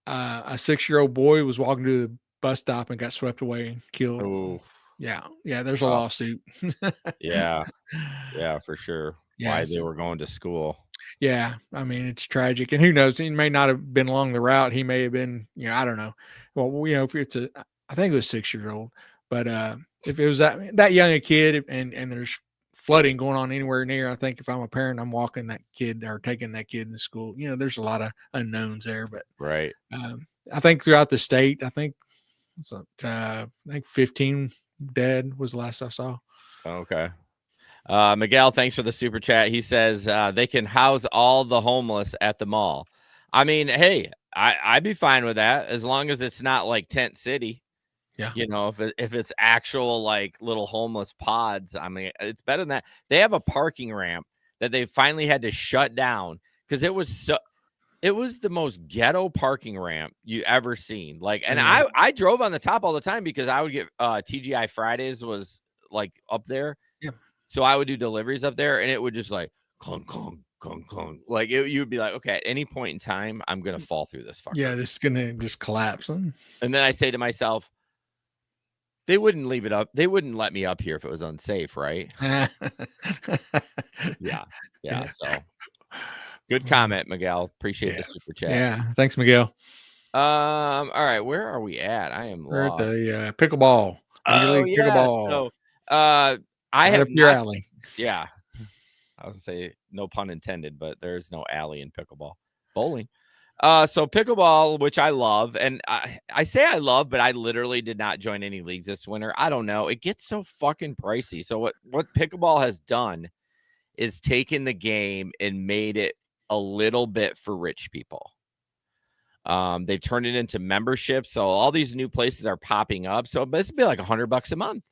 6-year-old boy was walking to the bus stop and got swept away and killed. Oh, Yeah. There's a Wow. lawsuit. yeah, for sure. Yeah, Why they were going to school. Yeah, I mean it's tragic, and who knows? He may not have been along the route. He may have been, I don't know. Well, if it's I think it was 6-year-old, but if it was that young a kid, and there's flooding going on anywhere near, I think if I'm a parent, I'm walking that kid or taking that kid to school. There's a lot of unknowns there, but Right. I think throughout the state, I think 15 dead was the last I saw. Okay. Miguel, thanks for the super chat. He says they can house all the homeless at the mall. I mean, hey, I'd be fine with that as long as it's not like Tent City. Yeah. If it's actual like little homeless pods, I mean, it's better than that. They have a parking ramp that they finally had to shut down because it was the most ghetto parking ramp you ever seen. Like, and I drove on the top all the time because I would get TGI Fridays was like up there. Yeah. So I would do deliveries up there and it would just like clunk, clunk, Kung, kung. Like you'd be like, okay, at any point in time, I'm gonna fall through this fucker. Yeah, this is gonna just collapse. And then I say to myself, they wouldn't leave it up. They wouldn't let me up here if it was unsafe, right? Yeah. So good comment, Miguel. Appreciate the super chat. Yeah, thanks, Miguel. All right, where are we at? I am We're at lost. the pickleball. Major Oh League yeah. Pickleball. So I Right have up your not. alley. Yeah. I was gonna say no pun intended, but there's no alley in pickleball. Bowling. So pickleball, which I love, and I say I love, but I literally did not join any leagues this winter. I don't know. It gets so fucking pricey. So what pickleball has done is taken the game and made it a little bit for rich people. They've turned it into memberships, so all these new places are popping up. So but it's be like $100 a month.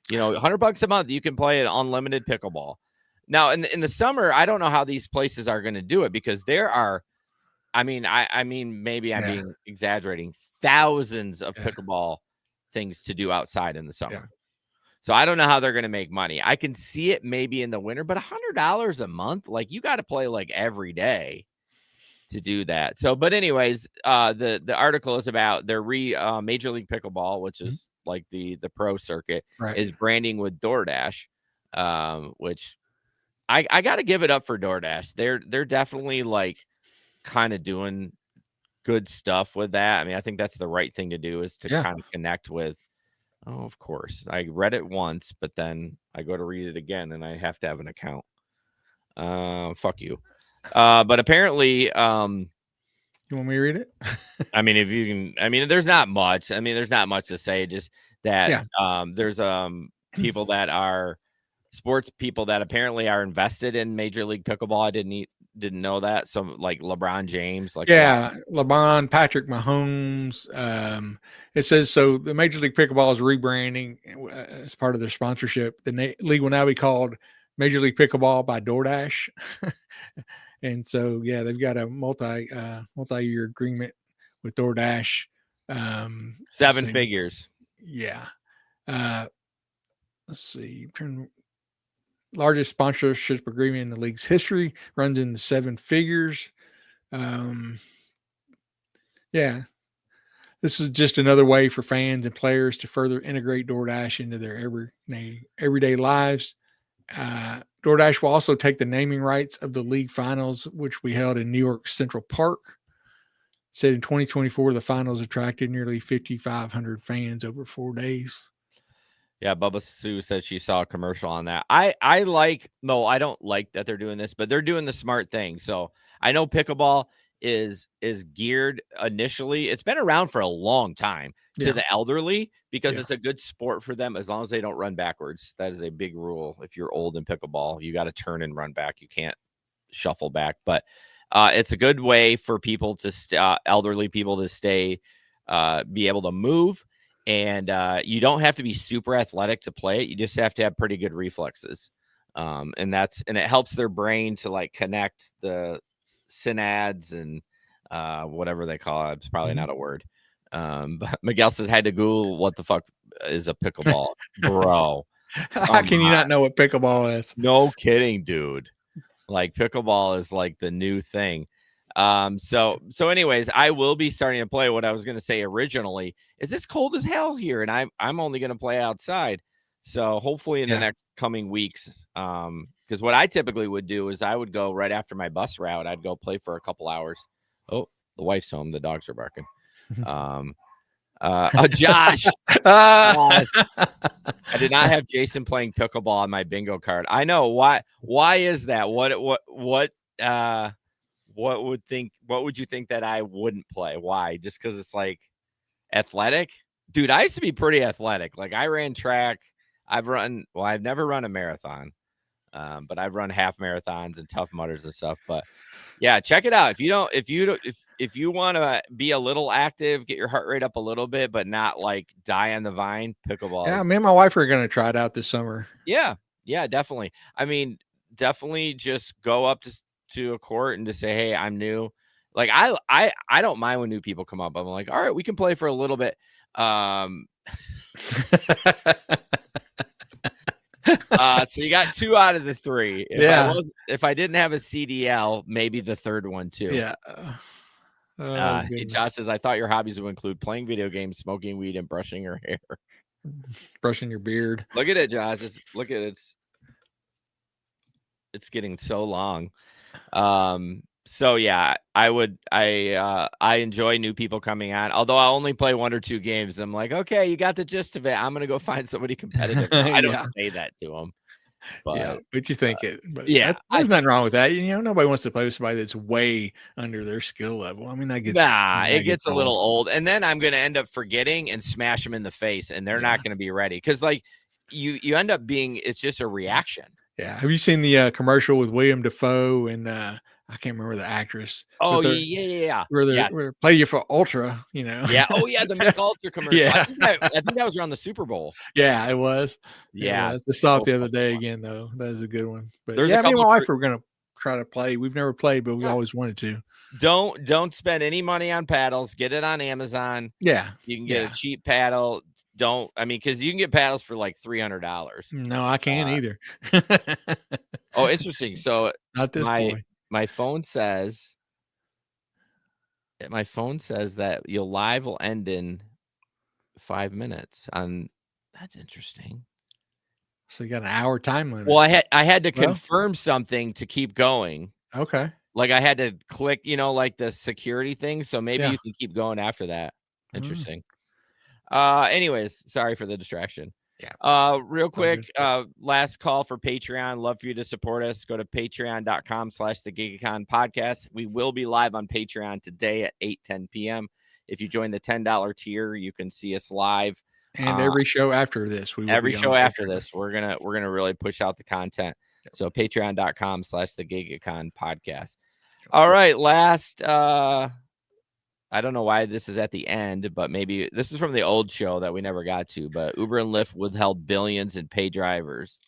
You know, $100 a month, you can play an unlimited pickleball. Now, in the summer, I don't know how these places are going to do it because there are, I mean, maybe I'm being exaggerating, thousands of pickleball things to do outside in the summer. Yeah. So I don't know how they're going to make money. I can see it maybe in the winter, but $100 a month, like you got to play like every day to do that. So, but anyways, the article is about their Major League Pickleball, which is like the pro circuit, is branding with DoorDash, which I got to give it up for DoorDash. They're definitely like kind of doing good stuff with that. I mean, I think that's the right thing to do is to kind of connect with. Oh, of course. I read it once, but then I go to read it again and I have to have an account. Fuck you. But apparently, you want me to read it? I mean, if you can, I mean, there's not much. I mean, there's not much to say. Just that there's people that are sports people that apparently are invested in Major League Pickleball. I didn't know that. Some like LeBron James, like LeBron, Patrick Mahomes. It says so. The Major League Pickleball is rebranding as part of their sponsorship. The league will now be called Major League Pickleball by DoorDash. And so, yeah, they've got a multi-year agreement with DoorDash. 7 figures. Yeah. Let's see. Largest sponsorship agreement in the league's history, runs in the 7 figures. Yeah. This is just another way for fans and players to further integrate DoorDash into their everyday lives. DoorDash will also take the naming rights of the league finals, which we held in New York Central Park. Said in 2024, the finals attracted nearly 5,500 fans over 4 days. Yeah, Bubba Sue said she saw a commercial on that. I don't like that they're doing this, but they're doing the smart thing. So I know pickleball is geared initially. It's been around for a long time to the elderly because it's a good sport for them as long as they don't run backwards. That is a big rule. If you're old in pickleball, you got to turn and run back. You can't shuffle back, but it's a good way for people to elderly people to stay, be able to move. And you don't have to be super athletic to play it. You just have to have pretty good reflexes. And it helps their brain to like connect the synads and whatever they call it. It's probably not a word. But Miguel says, had to Google what the fuck is a pickleball, bro. How can you not know what pickleball is? No kidding, dude. Like pickleball is like the new thing. So anyways, I will be starting to play. What I was going to say originally is it's cold as hell here and I'm only going to play outside. So hopefully in the next coming weeks, because what I typically would do is I would go right after my bus route. I'd go play for a couple hours. Oh, the wife's home. The dogs are barking. Josh, I did not have Jason playing pickleball on my bingo card. I know why is that? What would you think that I wouldn't play? Why? Just because it's like athletic? Dude, I used to be pretty athletic. Like I ran track. I've never run a marathon. But I've run half marathons and Tough Mudders and stuff. But yeah, check it out. If you want to be a little active, get your heart rate up a little bit, but not like die on the vine, pickleball. Yeah, me and my wife are going to try it out this summer. Yeah, definitely. I mean, definitely just go up to a court and just say, hey, I'm new. Like I don't mind when new people come up. I'm like, all right, we can play for a little bit. So you got 2 out of the 3. Yeah. If I didn't have a CDL, maybe the third one too. Yeah. Oh, Josh goodness. says, I thought your hobbies would include playing video games, smoking weed, and brushing your hair. Brushing your beard. Look at it, Josh. Look at it. It's getting so long. So yeah, I enjoy new people coming on. Although I only play 1 or 2 games. I'm like, okay, you got the gist of it. I'm gonna go find somebody competitive. I don't Yeah. say that to them. Yeah, But but you think it. But yeah, there's nothing wrong with that. Nobody wants to play with somebody that's way under their skill level. I mean, that gets it gets a old. little old, and then I'm gonna end up forgetting and smash them in the face, and they're not gonna be ready because like you end up being. It's just a reaction. Yeah. Have you seen the commercial with William Dafoe and I can't remember the actress? Oh but yeah. Where they Yes. where play you for Ultra, Yeah. Oh yeah, the Mick Ultra commercial. Yeah. I think that was around the Super Bowl. Yeah, it was. Yeah. It was. I saw so it the other day fun. again though. That is a good one. But There's a yeah, me and couple my wife were gonna try to play. We've never played, but we always wanted to. Don't spend any money on paddles. Get it on Amazon. Yeah. You can get a cheap paddle. Because you can get paddles for like $300. No, I can't either. Oh, interesting. So Not this boy. my phone says that your live will end in 5 minutes. That's interesting. So you got an hour time limit. Well, I had to confirm something to keep going. Okay. Like I had to click, like the security thing. So maybe you can keep going after that. Interesting. Anyways, sorry for the distraction. Yeah. Real quick, last call for Patreon. Love for you to support us. Go to patreon.com/the GigaCon podcast. We will be live on Patreon today at 8:10 p.m. If you join the $10 tier, you can see us live. And every show after this, we're gonna really push out the content. Yep. So patreon.com/the GigaCon podcast. All right, last I don't know why this is at the end, but maybe this is from the old show that we never got to, but Uber and Lyft withheld billions in pay drivers.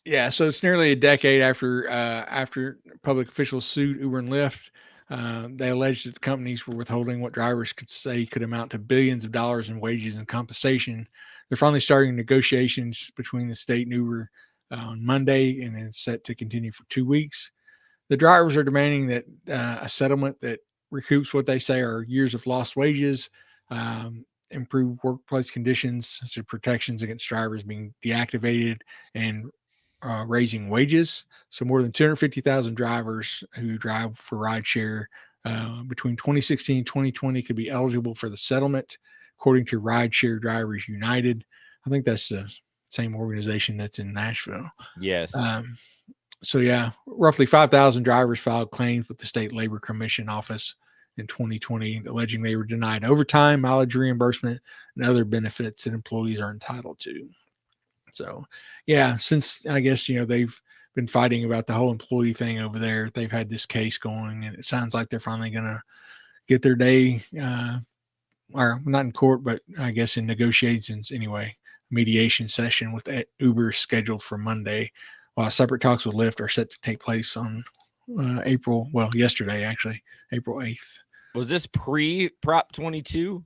Yeah. So it's nearly a decade after public officials sued Uber and Lyft. They alleged that the companies were withholding what drivers could amount to billions of dollars in wages and compensation. They're finally starting negotiations between the state and Uber on Monday, and it's set to continue for 2 weeks. The drivers are demanding that a settlement that recoups what they say are years of lost wages, improve workplace conditions, so protections against drivers being deactivated, and raising wages. So more than 250,000 drivers who drive for rideshare between 2016 and 2020 could be eligible for the settlement, according to Rideshare Drivers United. I think that's the same organization that's in Nashville. Yes. So yeah, roughly 5,000 drivers filed claims with the state labor commission office in 2020, alleging they were denied overtime, mileage reimbursement, and other benefits that employees are entitled to. So yeah, since I guess, they've been fighting about the whole employee thing over there, they've had this case going, and it sounds like they're finally going to get their day, or not in court, but I guess in negotiations anyway. Mediation session with Uber scheduled for Monday, while separate talks with Lyft are set to take place on yesterday, actually, April 8th. Was this pre-Prop 22?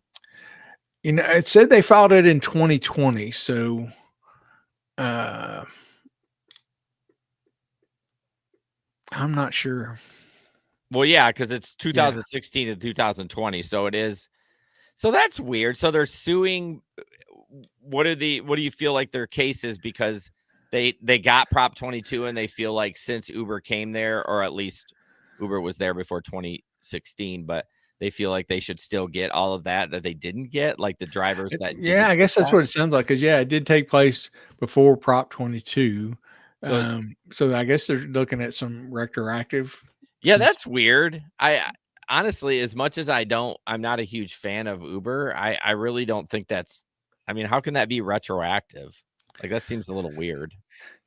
It said they filed it in 2020. So I'm not sure. Well, yeah, because it's 2016 to 2020. So it is. So that's weird. So they're suing. What do you feel like their case is? Because they got Prop 22 and they feel like since Uber came there, or at least Uber was there before 2016, but they feel like they should still get all of that they didn't get, like the drivers that. Yeah, I guess that's what it sounds like. Because it did take place before Prop 22. So I guess they're looking at some retroactive. Yeah, that's weird. I honestly, as much as I'm not a huge fan of Uber. I really don't think that's. I mean, how can that be retroactive? Like, that seems a little weird.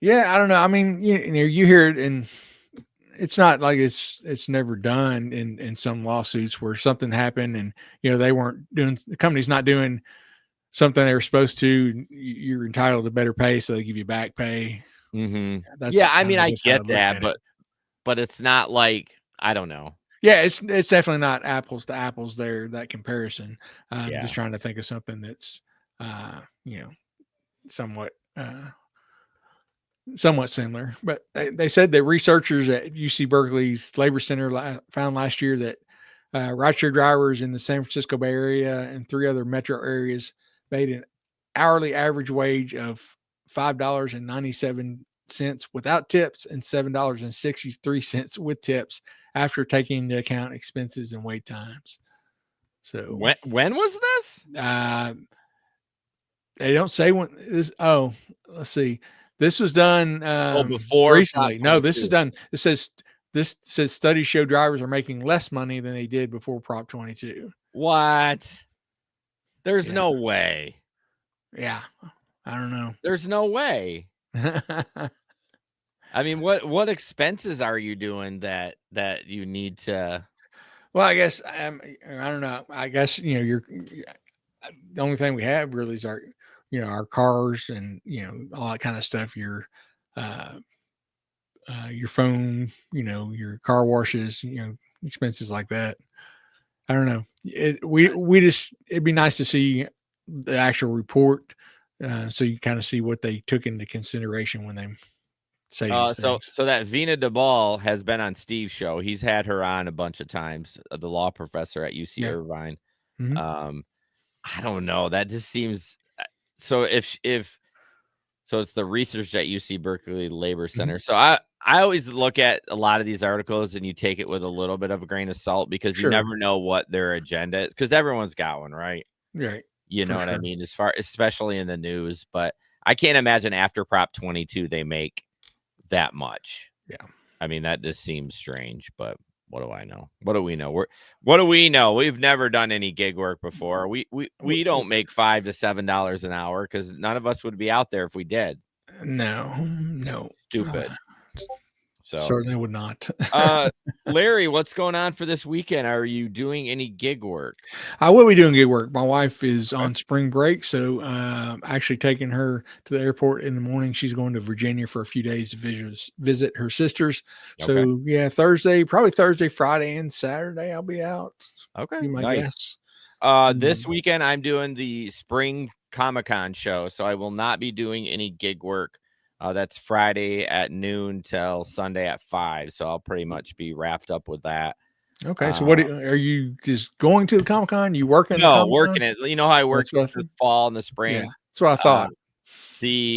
Yeah, I don't know. I mean, you hear it, and it's not like it's never done in some lawsuits where something happened and, they weren't doing, the company's not doing something they were supposed to. You're entitled to better pay, so they give you back pay. Mm-hmm. Yeah, I mean, I get that, but it's not like, I don't know. Yeah, it's definitely not apples to apples there, that comparison. I'm just trying to think of something that's, somewhat somewhat similar, but they said that researchers at UC Berkeley's Labor Center found last year that rideshare drivers in the San Francisco Bay Area and 3 other metro areas made an hourly average wage of $5.97 without tips and $7.63 with tips after taking into account expenses and wait times. So when was this? They don't say when this. Oh, let's see. This was done Before recently. Prop No, this is 22. done. This says studies show drivers are making less money than they did before Prop 22. What? There's Yeah. no way. Yeah, I don't know. There's no way. I mean, what expenses are you doing that you need to? Well, I guess I don't know. I guess you're the only thing we have really is our our cars and all that kind of stuff. Your phone, your car washes, expenses like that. I don't know. It'd be nice to see the actual report, so you kind of see what they took into consideration when they say these So things. that Vina DeBall has been on Steve's show. He's had her on a bunch of times, the law professor at UC Yeah. Irvine. Mhm. I don't know. That just seems so. If so, it's the research at UC Berkeley Labor Center. So I always look at a lot of these articles and you take it with a little bit of a grain of salt because you Sure. never know what their agenda is because everyone's got one, right? Right. You know For what I sure. mean? Especially in the news, but I can't imagine after Prop 22 they make that much. Yeah. I mean, that just seems strange, but what do I know? What do we know? What do we know? We've never done any gig work before. We don't make $5 to $7 an hour because none of us would be out there if we did. No. Stupid. So Certainly would not. Larry, what's going on for this weekend? Are you doing any gig work? I will be doing gig work. My wife is on spring break, so actually taking her to the airport in the morning. She's going to Virginia for a few days to visit her sisters. So Okay. yeah, probably Thursday, Friday, and Saturday I'll be out. Okay, Be my nice. guess. This weekend I'm doing the spring Comic-Con show, so I will not be doing any gig work. That's Friday at noon till Sunday at 5. So I'll pretty much be wrapped up with that. Okay. So what are you just going to the Comic-Con? You working? No, working it. You know how I work That's what the fall and the spring. Yeah, that's what I thought.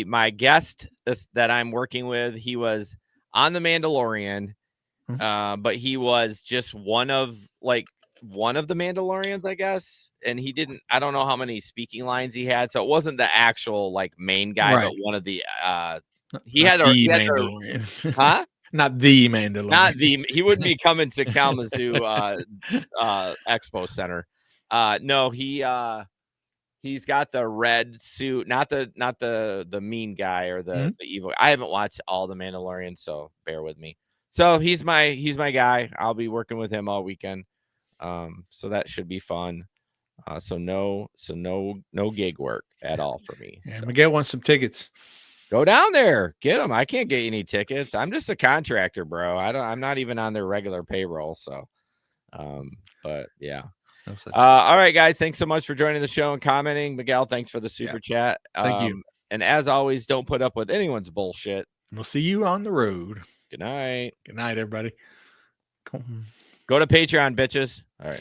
My guest that I'm working with, he was on The Mandalorian, but he was just one of the Mandalorians, I guess. And I don't know how many speaking lines he had. So it wasn't the actual main guy, Right. but one of the Mandalorian. Huh? Not the Mandalorian. He wouldn't be coming to Kalamazoo Expo Center. No, he's got the red suit, not the mean guy or the evil. I haven't watched all the Mandalorian, so bear with me. So he's my guy. I'll be working with him all weekend. So that should be fun. So no gig work at all for me. Yeah, so. Miguel wants some tickets. Go down there, get them. I can't get any tickets. I'm just a contractor, bro. I'm not even on their regular payroll. So, but yeah. All right, guys. Thanks so much for joining the show and commenting. Miguel, thanks for the super chat. Thank you. And as always, don't put up with anyone's bullshit. We'll see you on the road. Good night. Good night, everybody. Cool. Go to Patreon, bitches. All right.